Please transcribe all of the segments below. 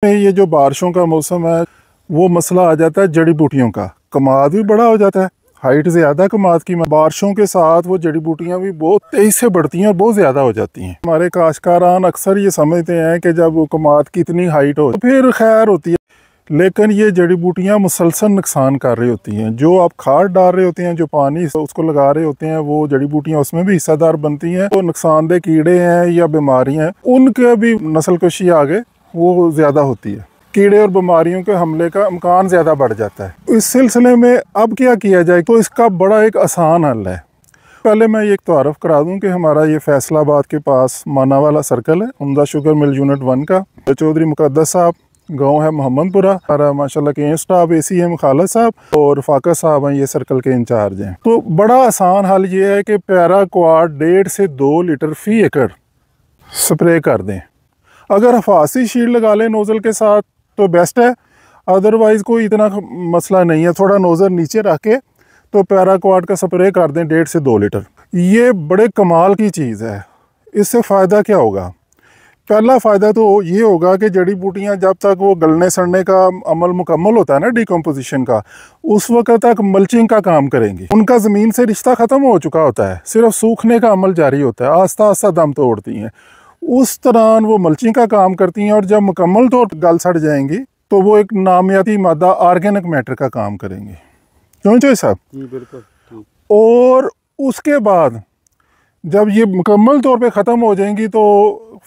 ये जो बारिशों का मौसम है वो मसला आ जाता है जड़ी बूटियों का। कमाद भी बड़ा हो जाता है, हाइट ज़्यादा कमाद की। बारिशों के साथ वो जड़ी बूटियाँ भी बहुत तेज़ी से बढ़ती हैं और बहुत ज़्यादा हो जाती हैं। हमारे काश्तकारान अक्सर ये समझते हैं कि जब वो कमाद की इतनी हाइट हो तो फिर खैर होती है, लेकिन ये जड़ी बूटियाँ मुसलसल नुकसान कर रही होती हैं। जो आप खाद डाल रहे होते हैं, जो पानी उसको लगा रहे होते हैं, वो जड़ी बूटियाँ उसमें भी हिस्सेदार बनती हैं। तो नुकसानदेह कीड़े हैं या बीमारियाँ हैं, उनके भी नस्ल कशी आगे वो ज़्यादा होती है। कीड़े और बीमारियों के हमले का इम्कान ज़्यादा बढ़ जाता है। इस सिलसिले में अब क्या किया जाए, तो इसका बड़ा एक आसान हल है। पहले मैं ये तारुफ करा दूं कि हमारा ये फैसलाबाद के पास मानावाला सर्कल है, उम्दा शुगर मिल यूनिट 1 का। चौधरी मुकद्दस साहब, गांव है मोहम्मदपुरा। हमारा माशाल्लाह के स्टाफ ACM खालिद साहब और फाका साहब हैं, ये सर्कल के इंचार्ज हैं। तो बड़ा आसान हल ये है कि पैराक्वाड 1.5 से 2 लीटर फी एकड़ स्प्रे कर दें। अगर हफासी शील्ड लगा लें नोज़ल के साथ तो बेस्ट है, अदरवाइज़ कोई इतना मसला नहीं है। थोड़ा नोज़ल नीचे रख के तो पैराक्वाड का स्प्रे कर दें 1.5 से 2 लीटर। ये बड़े कमाल की चीज़ है। इससे फ़ायदा क्या होगा? पहला फ़ायदा तो ये होगा कि जड़ी बूटियाँ जब तक वो गलने सड़ने का अमल मुकम्मल होता है ना, डिकम्पोजिशन का, उस वक्त तक मल्चिंग का काम करेंगी। उनका ज़मीन से रिश्ता ख़त्म हो चुका होता है, सिर्फ सूखने का अमल जारी होता है। आस्ता आस्ता दम तोड़ती हैं, उस तरह वो मल्चिंग का काम करती हैं। और जब मुकम्मल तौर पर गल सड़ जाएंगी तो वो एक नामियाती मादा ऑर्गेनिक मैटर का काम करेंगी। क्यों चोई साहब? जी बिल्कुल। और उसके बाद जब ये मुकम्मल तौर पे ख़त्म हो जाएंगी तो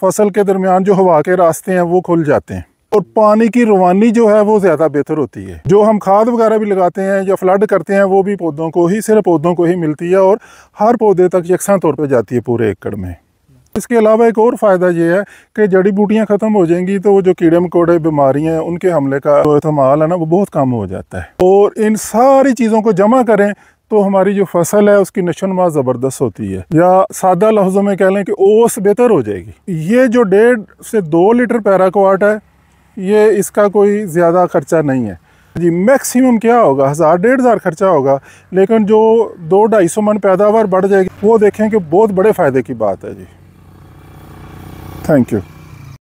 फसल के दरमियान जो हवा के रास्ते हैं वो खुल जाते हैं और पानी की रवानी जो है वो ज़्यादा बेहतर होती है। जो हम खाद वगैरह भी लगाते हैं या फ्लड करते हैं वो भी पौधों को ही, सिर्फ पौधों को ही मिलती है और हर पौधे तक यकसा तौर पर जाती है पूरे एकड़ में। इसके अलावा एक और फ़ायदा ये है कि जड़ी बूटियाँ ख़त्म हो जाएंगी तो वो जो कीड़े मकोड़े बीमारियाँ हैं उनके हमले का एहतमाल है ना, वो बहुत कम हो जाता है। और इन सारी चीज़ों को जमा करें तो हमारी जो फसल है उसकी नशोनुमा ज़बरदस्त होती है, या सादा लफ्ज़ों में कह लें कि ओस बेहतर हो जाएगी। ये जो 1.5 से 2 लीटर पैराक्वाड है, ये इसका कोई ज़्यादा ख़र्चा नहीं है जी। मैक्सिमम क्या होगा, 1000-1500 खर्चा होगा, लेकिन जो 200-250 मन पैदावार बढ़ जाएगी वो देखें कि बहुत बड़े फ़ायदे की बात है जी। Thank you.